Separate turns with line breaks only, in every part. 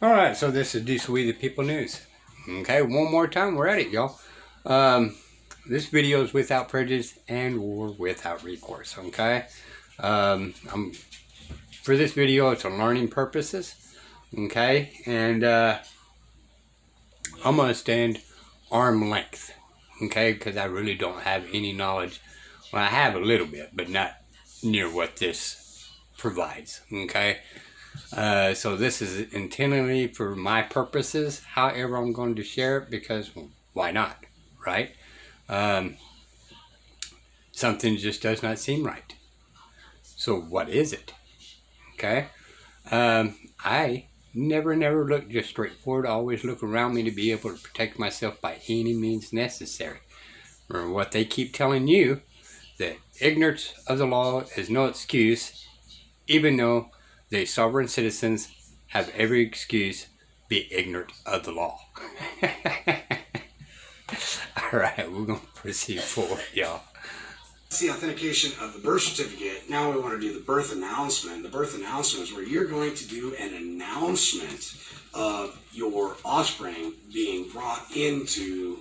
All right, so this is DC We the People News. Okay, one more time, we're at it, y'all. This video is without prejudice and or without recourse. Okay, for this video, it's on learning purposes. Okay, and I'm gonna stand arm length. Okay, because I really don't have any knowledge. Well, I have a little bit, but not near what this provides. Okay. So this is intentionally for my purposes. However, I'm going to share it because why not, right? Something just does not seem right. So what is it? Okay. I never look just straight forward. I always look around me to be able to protect myself by any means necessary. Remember what they keep telling you, that ignorance of the law is no excuse, even though the sovereign citizens have every excuse be ignorant of the law. Alright, we're going to proceed forward, y'all.
It's the authentication of the birth certificate. Now we want to do the birth announcement. The birth announcement is where you're going to do an announcement of your offspring being brought into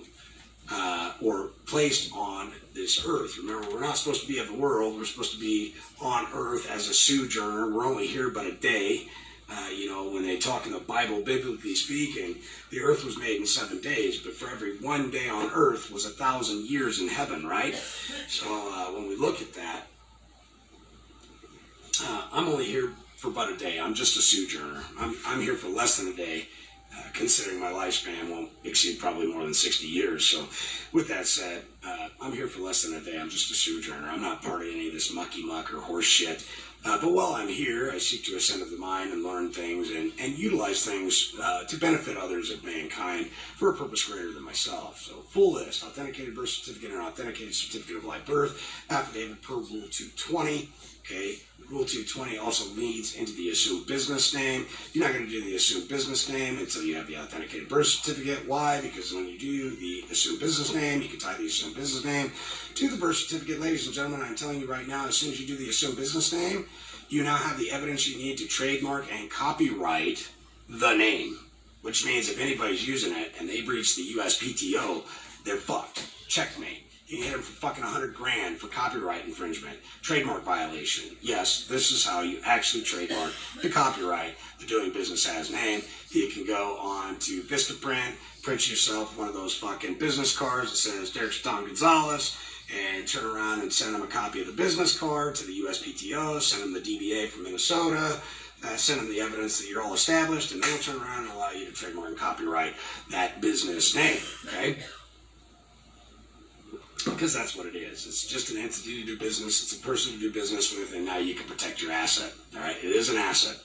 or placed on this earth. Remember, we're not supposed to be of the world. We're supposed to be on earth as a sojourner. We're only here but a day. When they talk in the Bible, biblically speaking, the earth was made in 7 days, but for every 1 day on earth was 1,000 years in heaven, right? So when we look at that, I'm only here for but a day. I'm just a sojourner. I'm here for less than a day. Considering my lifespan won't exceed probably more than 60 years. So with that said, I'm here for less than a day. I'm just a sojourner. I'm not part of any of this mucky muck or horse shit. But while I'm here, I seek to ascend of the mind and learn things and utilize things to benefit others of mankind for a purpose greater than myself. So full list: authenticated birth certificate and authenticated certificate of live birth, affidavit per Rule 220. Okay, Rule 220 also leads into the assumed business name. You're not going to do the assumed business name until you have the authenticated birth certificate. Why? Because when you do the assumed business name, you can tie the assumed business name to the birth certificate. Ladies and gentlemen, I'm telling you right now, as soon as you do the assumed business name, you now have the evidence you need to trademark and copyright the name. Which means if anybody's using it and they breach the USPTO, they're fucked. Checkmate. You can hit them for fucking 100 grand for copyright infringement, trademark violation. Yes, this is how you actually trademark the copyright, the doing business as name. You can go on to Vistaprint, print yourself one of those fucking business cards that says Derek Don Gonzalez, and turn around and send them a copy of the business card to the USPTO, send them the DBA from Minnesota, send them the evidence that you're all established, and they'll turn around and allow you to trademark and copyright that business name, okay? Because that's what it is. It's just an entity to do business. It's a person to do business with, and now you can protect your asset. All right, it is an asset.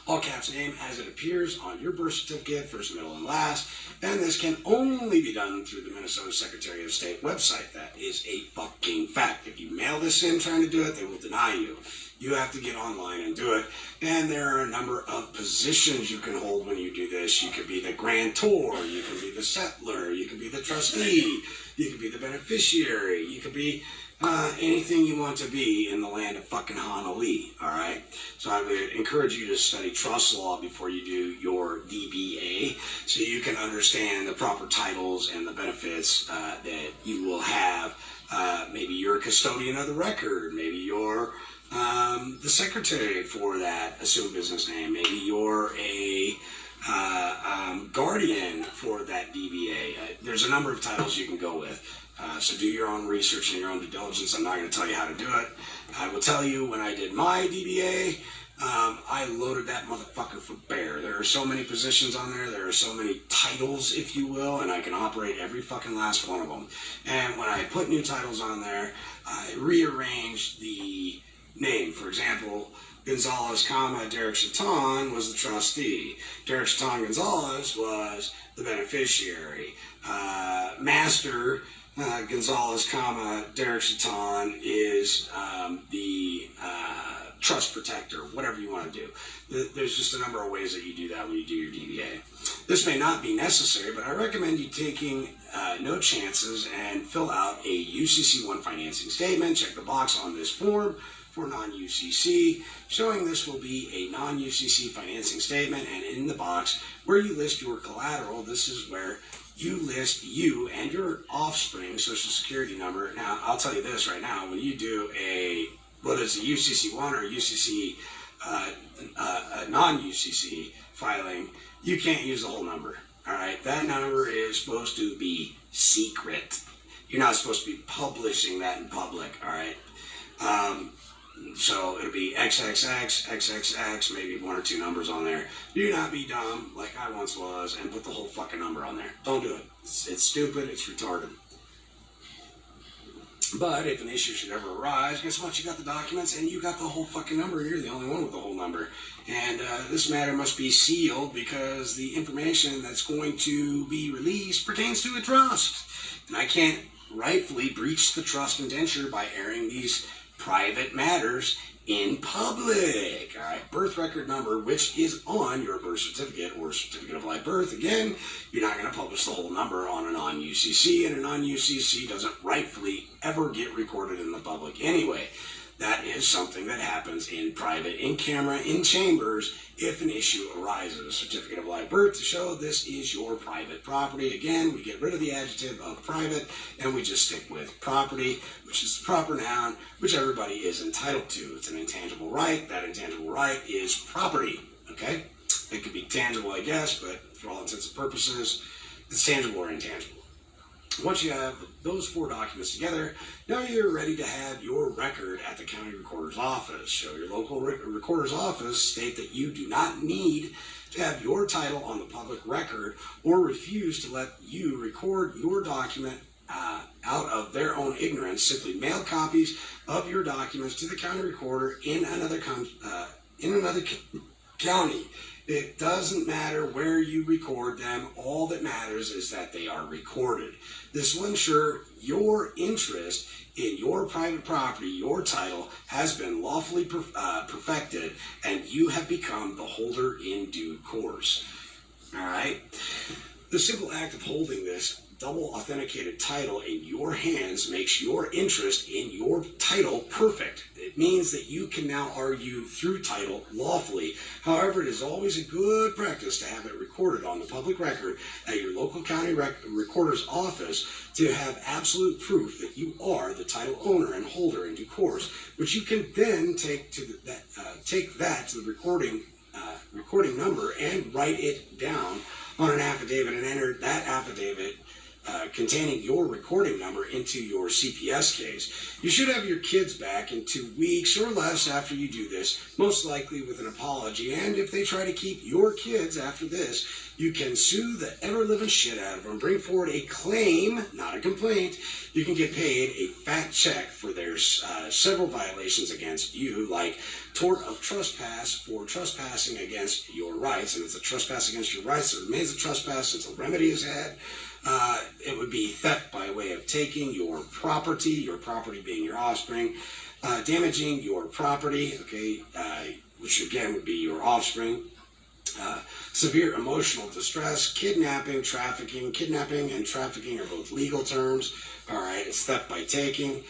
All caps name as it appears on your birth certificate, first, middle, and last. And this can only be done through the Minnesota Secretary of State website. That is a fucking fact. If you mail this in trying to do it, they will deny you. You have to get online and do it. And there are a number of positions you can hold when you do this. You could be the grantor, you can be the settler, you can be the trustee, you can be the beneficiary, you could be anything you want to be in the land of fucking Honolulu, all right? So I would encourage you to study trust law before you do your DBA so you can understand the proper titles and the benefits that you will have. Maybe you're a custodian of the record, maybe you're the secretary for that assumed business name, maybe you're a guardian for that DBA. There's a number of titles you can go with. So do your own research and your own due diligence. I'm not going to tell you how to do it. I will tell you when I did my DBA, I loaded that motherfucker for bear. There are so many positions on there. There are so many titles, if you will, and I can operate every fucking last one of them. And when I put new titles on there, I rearranged the name. For example, Gonzalez, Derek Chaton was the trustee. Derek Chaton Gonzalez was the beneficiary. Master Gonzalez, Derek Chaton is the trust protector, whatever you want to do. There's just a number of ways that you do that when you do your DBA. This may not be necessary, but I recommend you taking no chances and fill out a UCC1 financing statement. Check the box on this form. for non-UCC. Showing this will be a non-UCC financing statement, and in the box where you list your collateral, this is where you list you and your offspring social security number. Now, I'll tell you this right now, when you do whether it's a UCC1 or a UCC, a non-UCC filing, you can't use the whole number. All right, that number is supposed to be secret. You're not supposed to be publishing that in public. All right, so it'll be XXX, XXX, maybe one or two numbers on there. Do not be dumb like I once was and put the whole fucking number on there. Don't do it. It's stupid. It's retarded. But if an issue should ever arise, guess what? You got the documents and you got the whole fucking number, and you're the only one with the whole number. And this matter must be sealed because the information that's going to be released pertains to a trust. And I can't rightfully breach the trust indenture by airing these private matters in public. All right, birth record number, which is on your birth certificate or certificate of live birth. Again, you're not going to publish the whole number on a non-UCC, and a non-UCC doesn't rightfully ever get recorded in the public anyway. That is something that happens in private, in camera, in chambers, if an issue arises. Certificate of live birth to show this is your private property. Again, we get rid of the adjective of private and we just stick with property, which is the proper noun, which everybody is entitled to. It's an intangible right. That intangible right is property, okay? It could be tangible, I guess, but for all intents and purposes, it's tangible or intangible. Once you have those four documents together, now you're ready to have your record at the county recorder's office. Show your local recorder's office, state that you do not need to have your title on the public record or refuse to let you record your document out of their own ignorance. Simply mail copies of your documents to the county recorder in another county. It doesn't matter where you record them. All that matters is that they are recorded. This will ensure your interest in your private property, your title, has been lawfully perfected, and you have become the holder in due course. All right? The simple act of holding this double authenticated title in your hands makes your interest in your title perfect. It means that you can now argue through title lawfully. However, it is always a good practice to have it recorded on the public record at your local county recorder's office to have absolute proof that you are the title owner and holder in due course, which you can then take that to the recording number and write it down on an affidavit and enter that affidavit containing your recording number into your CPS case. You should have your kids back in 2 weeks or less after you do this, most likely with an apology. And if they try to keep your kids after this, you can sue the ever-living shit out of them, bring forward a claim, not a complaint. You can get paid a fat check for their several violations against you, like tort of trespass for trespassing against your rights. And it's a trespass against your rights. It remains a trespass until remedy is had. It would be theft by way of taking your property being your offspring, damaging your property, okay, which again would be your offspring, severe emotional distress, kidnapping, trafficking. Kidnapping and trafficking are both legal terms. All right, it's theft by taking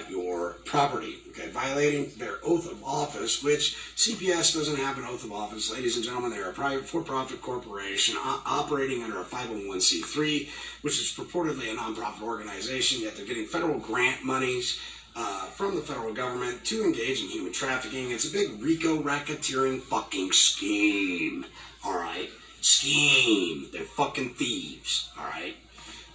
your property, okay, violating their oath of office, which CPS doesn't have an oath of office. Ladies and gentlemen, they're a private for-profit corporation operating under a 501c3, which is purportedly a nonprofit organization, yet they're getting federal grant monies from the federal government to engage in human trafficking. It's a big RICO racketeering fucking scheme, all right? Scheme. They're fucking thieves, all right?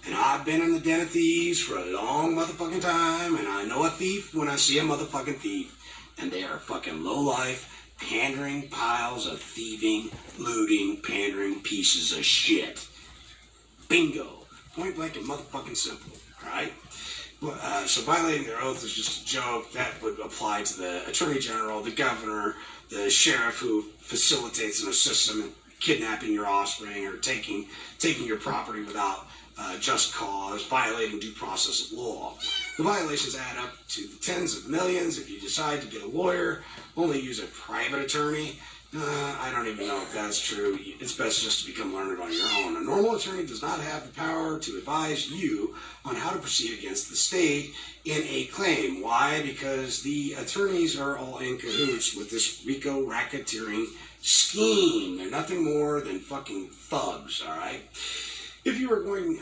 And I've been in the den of thieves for a long motherfucking time, and I know a thief when I see a motherfucking thief. And they are fucking low-life, pandering piles of thieving, looting, pandering pieces of shit. Bingo. Point blank and motherfucking simple, alright? So violating their oath is just a joke. That would apply to the Attorney General, the Governor, the Sheriff who facilitates and assists them in kidnapping your offspring or taking your property without just cause, violating due process of law. The violations add up to the tens of millions. If you decide to get a lawyer, only use a private attorney. I don't even know if that's true. It's best just to become learned on your own. A normal attorney does not have the power to advise you on how to proceed against the state in a claim. Why? Because the attorneys are all in cahoots with this RICO racketeering scheme. They're nothing more than fucking thugs, all right? If you are going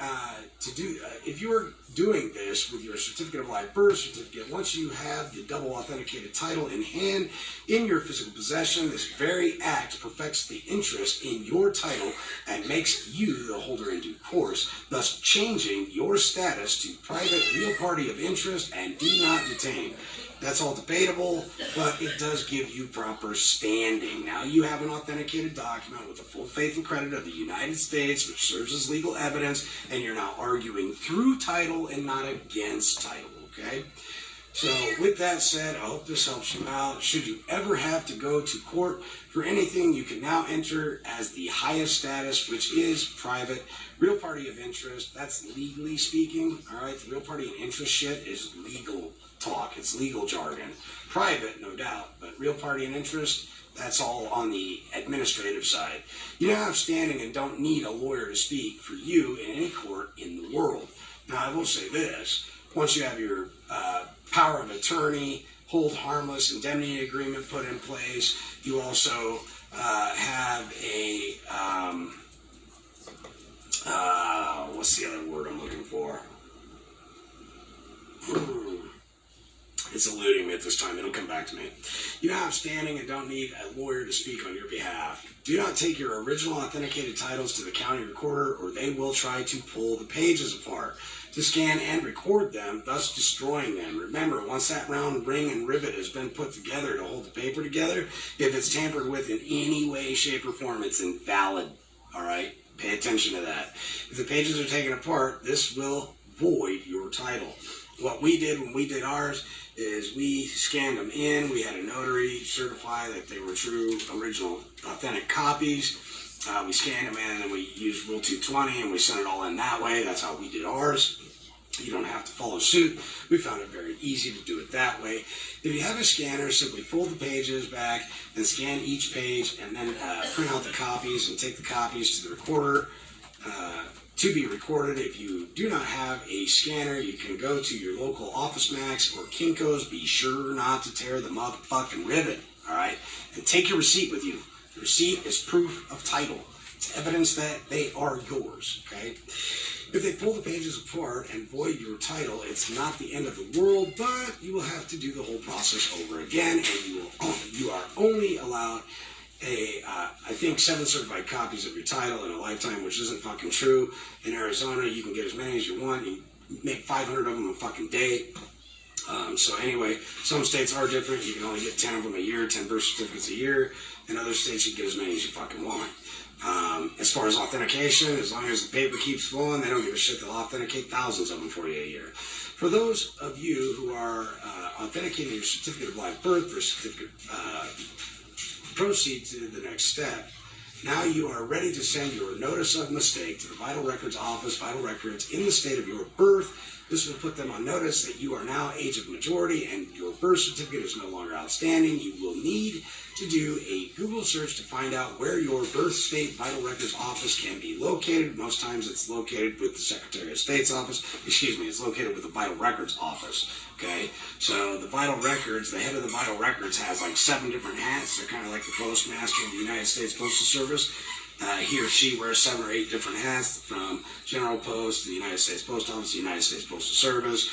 if you are doing this with your certificate of live birth certificate, once you have the double authenticated title in hand in your physical possession, this very act perfects the interest in your title and makes you the holder in due course, thus changing your status to private real party of interest and do not detain. That's all debatable, but it does give you proper standing. Now you have an authenticated document with the full faith and credit of the United States, which serves as legal evidence, and you're now arguing through title and not against title, okay? So with that said, I hope this helps you out. Should you ever have to go to court for anything, you can now enter as the highest status, which is private real party of interest. That's legally speaking, all right? The real party of interest shit is legal talk. It's legal jargon. Private, no doubt, but real party and interest, that's all on the administrative side. You now have standing and don't need a lawyer to speak for you in any court in the world. Now, I will say this. Once you have your power of attorney, hold harmless indemnity agreement put in place, you also have a, what's the other word I'm looking for? It's eluding me at this time. It'll come back to me. You now have standing and don't need a lawyer to speak on your behalf. Do not take your original authenticated titles to the county recorder or they will try to pull the pages apart to scan and record them, thus destroying them. Remember, once that round ring and rivet has been put together to hold the paper together, if it's tampered with in any way, shape, or form, it's invalid. All right? Pay attention to that. If the pages are taken apart, this will void your title. What we did when we did ours is we scanned them in. We had a notary certify that they were true, original, authentic copies. We scanned them in and then we used Rule 220 and we sent it all in that way. That's how we did ours. You don't have to follow suit. We found it very easy to do it that way. If you have a scanner, simply fold the pages back and scan each page and then print out the copies and take the copies to the recorder to be recorded. If you do not have a scanner, you can go to your local Office Max or Kinko's. Be sure not to tear the motherfucking rivet, all right? And take your receipt with you. The receipt is proof of title. It's evidence that they are yours, okay? If they pull the pages apart and void your title, it's not the end of the world, but you will have to do the whole process over again, and you are only allowed I think 7 certified copies of your title in a lifetime, which isn't fucking true. In Arizona, you can get as many as you want. You make 500 of them a fucking day. So anyway, some states are different. You can only get 10 of them a year, 10 birth certificates a year. In other states, you get as many as you fucking want. As far as authentication, as long as the paper keeps flowing, they don't give a shit. They'll authenticate thousands of them for you a year. For those of you who are authenticating your certificate of live birth, or certificate proceed to the next step. Now you are ready to send your notice of mistake to the Vital Records Office, Vital Records in the state of your birth. This will put them on notice that you are now age of majority and your birth certificate is no longer outstanding. You will need to do a Google search to find out where your birth state Vital Records Office can be located. Most times it's located with the Secretary of State's office. It's located with the Vital Records Office. Okay, so the Vital Records, the head of the Vital Records has like 7 different hats. They're kind of like the postmaster of the United States Postal Service. He or she wears 7 or 8 different hats, from General Post to the United States Post Office, the United States Postal Service.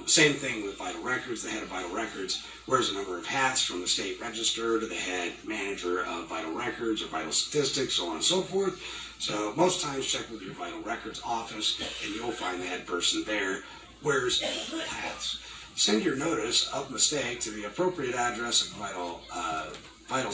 Same thing with Vital Records. The head of Vital Records wears a number of hats, from the state register to the head manager of Vital Records or Vital Statistics, so on and so forth. So most times check with your Vital Records office and you'll find the head person there wears hats. Send your notice of mistake to the appropriate address of Vital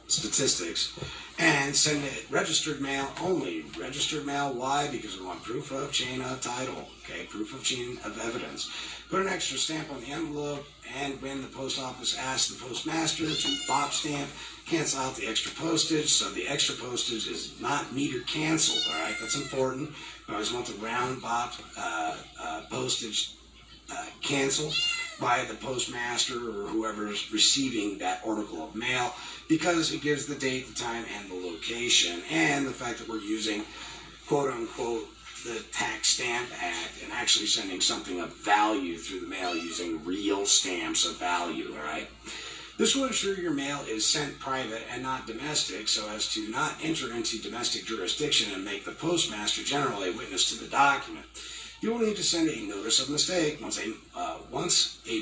Statistics and send it registered mail only. Registered mail, why? Because we want proof of chain of title, okay? Proof of chain of evidence. Put an extra stamp on the envelope, and when the post office asks the postmaster to BOP stamp, cancel out the extra postage, so the extra postage is not meter canceled, all right? That's important. We always want the round BOP postage canceled. by the postmaster or whoever's receiving that article of mail, because it gives the date, the time, and the location, and the fact that we're using quote unquote the Tax Stamp Act and actually sending something of value through the mail using real stamps of value, all right? This will ensure your mail is sent private and not domestic, so as to not enter into domestic jurisdiction and make the postmaster general a witness to the document. You will need to send a notice of mistake once a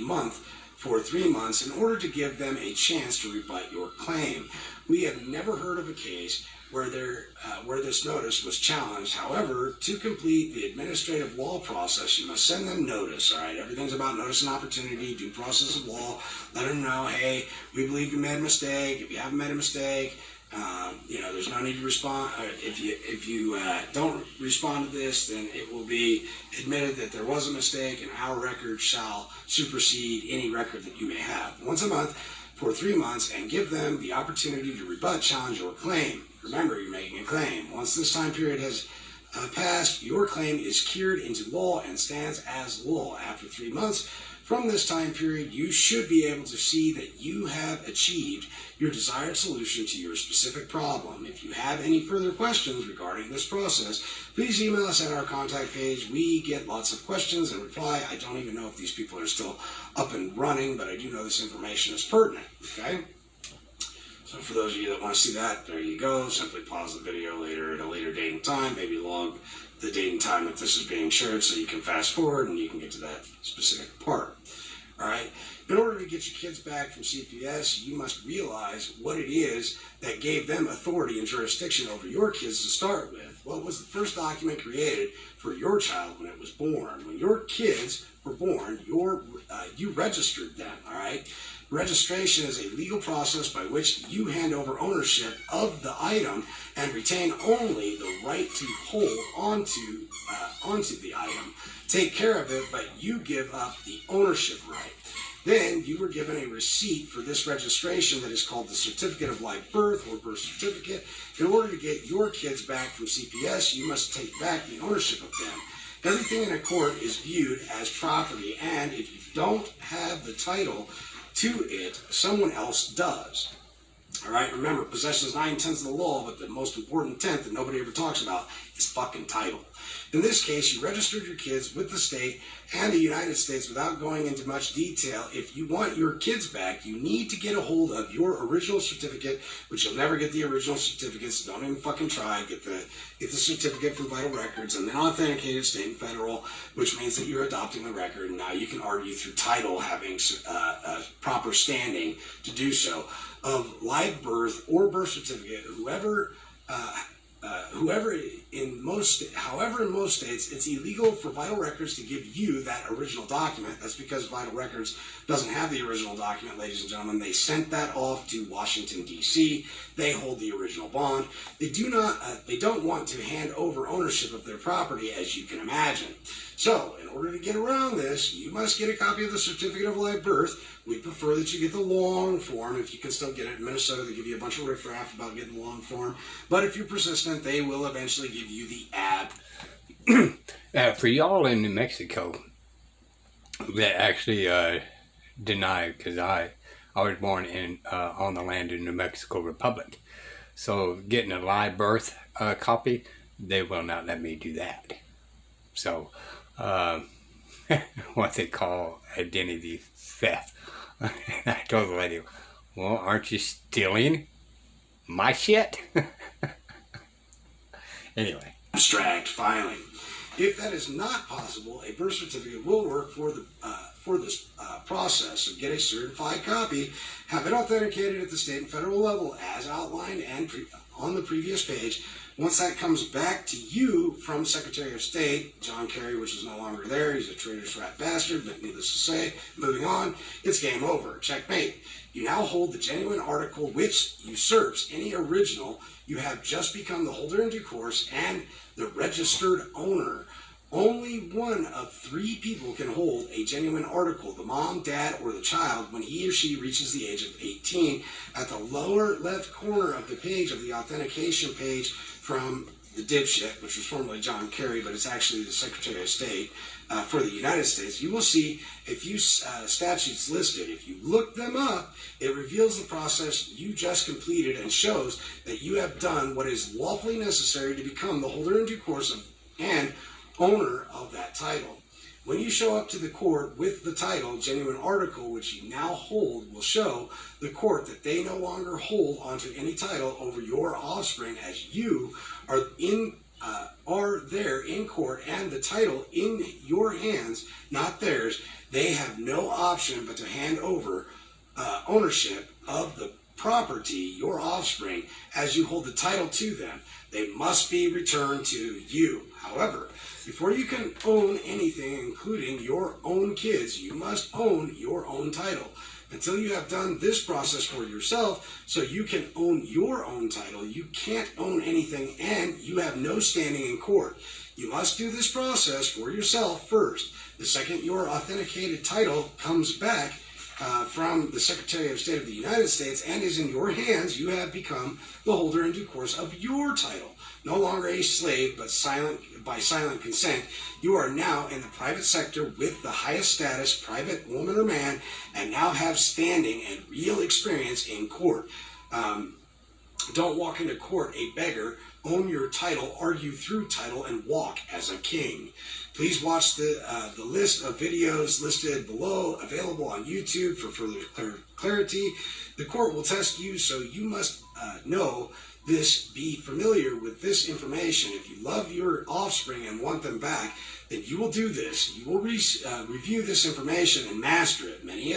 month for 3 months in order to give them a chance to rebut your claim. We have never heard of a case where this notice was challenged. However, to complete the administrative law process, you must send them notice, all right? Everything's about notice and opportunity, due process of law. Let them know, hey, we believe you made a mistake. If you haven't made a mistake, there's no need to respond. If you don't respond to this, then it will be admitted that there was a mistake, and our record shall supersede any record that you may have. Once a month for 3 months, and give them the opportunity to rebut, challenge, or claim. Remember, you're making a claim. Once this time period has passed, your claim is cured into law and stands as law. After 3 months from this time period, you should be able to see that you have achieved your desired solution to your specific problem. If you have any further questions regarding this process, please email us at our contact page. We get lots of questions and reply. I don't even know if these people are still up and running, but I do know this information is pertinent, okay? So for those of you that want to see that, there you go. Simply pause the video later at a later date and time. Maybe log the date and time that this is being shared so you can fast forward and you can get to that specific part. All right. In order to get your kids back from CPS, you must realize what it is that gave them authority and jurisdiction over your kids to start with. What was the first document created for your child when it was born? When your kids were born, you registered them, all right? Registration is a legal process by which you hand over ownership of the item and retain only the right to hold onto the item. Take care of it, but you give up the ownership right. Then you were given a receipt for this registration that is called the Certificate of Live Birth or Birth Certificate. In order to get your kids back from CPS, you must take back the ownership of them. Everything in a court is viewed as property, and if you don't have the title to it, someone else does. All right, remember, possession is 9/10 of the law, but the most important tenth that nobody ever talks about is fucking title. In this case, you registered your kids with the state and the United States without going into much detail. If you want your kids back, you need to get a hold of your original certificate, which you'll never get the original certificate, so don't even fucking try. Get the certificate from Vital Records and then authenticated state and federal, which means that you're adopting the record. And now you can argue through title having proper standing to do so of live birth or birth certificate, however in most states, it's illegal for Vital Records to give you that original document. That's because Vital Records doesn't have the original document, ladies and gentlemen. They sent that off to Washington, D.C. They hold the original bond. They don't want to hand over ownership of their property, as you can imagine. So, in order to get around this, you must get a copy of the Certificate of Live Birth. We prefer that you get the long form. If you can still get it in Minnesota, they give you a bunch of riffraff about getting the long form. But if you're persistent, they will eventually give you the
For y'all in New Mexico that actually deny, because I was born on the land of New Mexico Republic. So getting a live birth copy, they will not let me do that. So what they call identity theft. I told the lady, well, aren't you stealing my shit? Anyway.
abstract filing. If that is not possible, a birth certificate will work for this process. So get a certified copy, have it authenticated at the state and federal level as outlined and on the previous page. Once that comes back to you from Secretary of State, John Kerry, which is no longer there, he's a traitorous rat bastard, but needless to say, moving on, it's game over. Checkmate. You now hold the genuine article which usurps any original. You have just become the holder in due course and the registered owner. Only one of 3 people can hold a genuine article, the mom, dad, or the child, when he or she reaches the age of 18. At the lower left corner of the page of the authentication page from the dipshit, which was formerly John Kerry, but it's actually the Secretary of State for the United States, you will see a few statutes listed. If you look them up, it reveals the process you just completed and shows that you have done what is lawfully necessary to become the holder in due course of, and owner of that title. When you show up to the court with the title, genuine article, which you now hold, will show the court that they no longer hold onto any title over your offspring, as you are there in court and the title in your hands, not theirs. They have no option but to hand over ownership of the property, your offspring, as you hold the title to them. They must be returned to you. However, before you can own anything, including your own kids, you must own your own title. Until you have done this process for yourself, so you can own your own title, you can't own anything, and you have no standing in court. You must do this process for yourself first. The second your authenticated title comes back from the Secretary of State of the United States and is in your hands, you have become the holder in due course of your title. No longer a slave, but by silent consent. You are now in the private sector with the highest status, private woman or man, and now have standing and real experience in court. Don't walk into court a beggar. Own your title, argue through title, and walk as a king. Please watch the list of videos listed below, available on YouTube for further clarity. The court will test you, so you must know this, be familiar with this information. If you love your offspring and want them back, then you will do this. You will review this information and master it. Many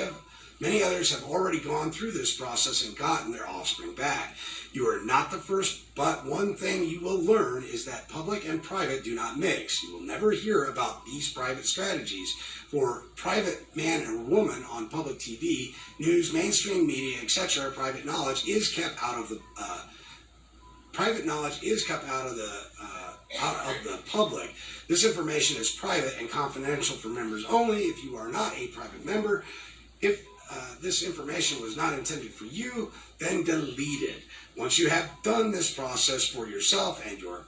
others have already gone through this process and gotten their offspring back. You are not the first, but one thing you will learn is that public and private do not mix. You will never hear about these private strategies for private man or woman on public TV, news, mainstream media, etc. Private knowledge is kept out of the public. This information is private and confidential for members only. If you are not a private member, if this information was not intended for you, then delete it. Once you have done this process for yourself and your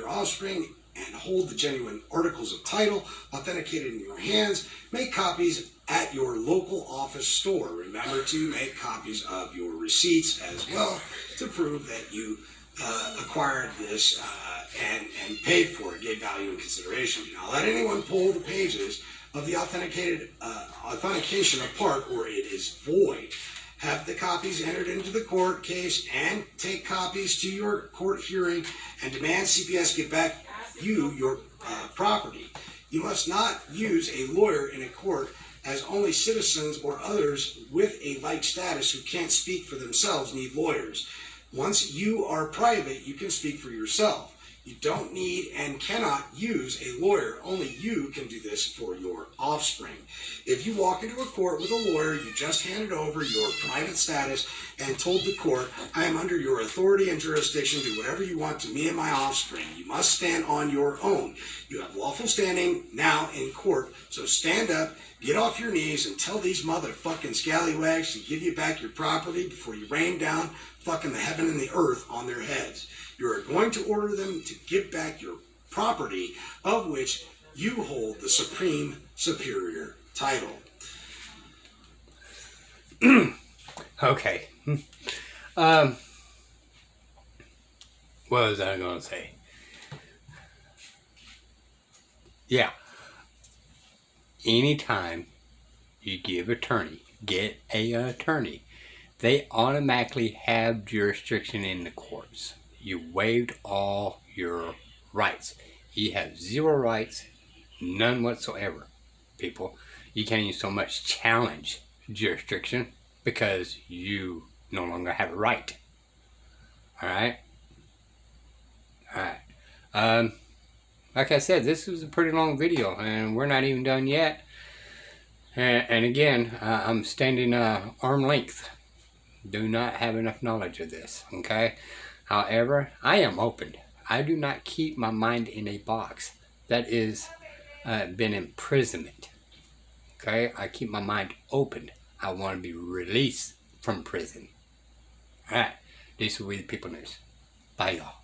offspring, and hold the genuine articles of title authenticated in your hands, make copies at your local office store. Remember to make copies of your receipts as well to prove that you acquired this and paid for it, gave value and consideration. Do not let anyone pull the pages of the authentication apart, or it is void. Have the copies entered into the court case and take copies to your court hearing and demand CPS get back your property. You must not use a lawyer in a court, as only citizens or others with a like status who can't speak for themselves need lawyers. Once you are private, you can speak for yourself. You don't need and cannot use a lawyer. Only you can do this for your offspring. If you walk into a court with a lawyer, you just handed over your private status and told the court, I am under your authority and jurisdiction, do whatever you want to me and my offspring. You must stand on your own. You have lawful standing now in court, so stand up, get off your knees, and tell these motherfucking scallywags to give you back your property before you rain down fucking the heaven and the earth on their heads. You are going to order them to give back your property, of which you hold the supreme superior title.
Okay. What was I going to say? Yeah. Anytime you get an attorney, they automatically have jurisdiction in the courts. You waived all your rights. You have zero rights, none whatsoever, people. You can't even so much challenge jurisdiction because you no longer have a right. Alright? Alright. Like I said, this was a pretty long video, and we're not even done yet. And again, I'm standing arm length. Do not have enough knowledge of this, okay? However, I am open. I do not keep my mind in a box. That is been imprisonment. Okay? I keep my mind open. I want to be released from prison. Alright. This will be the People News. Bye, y'all.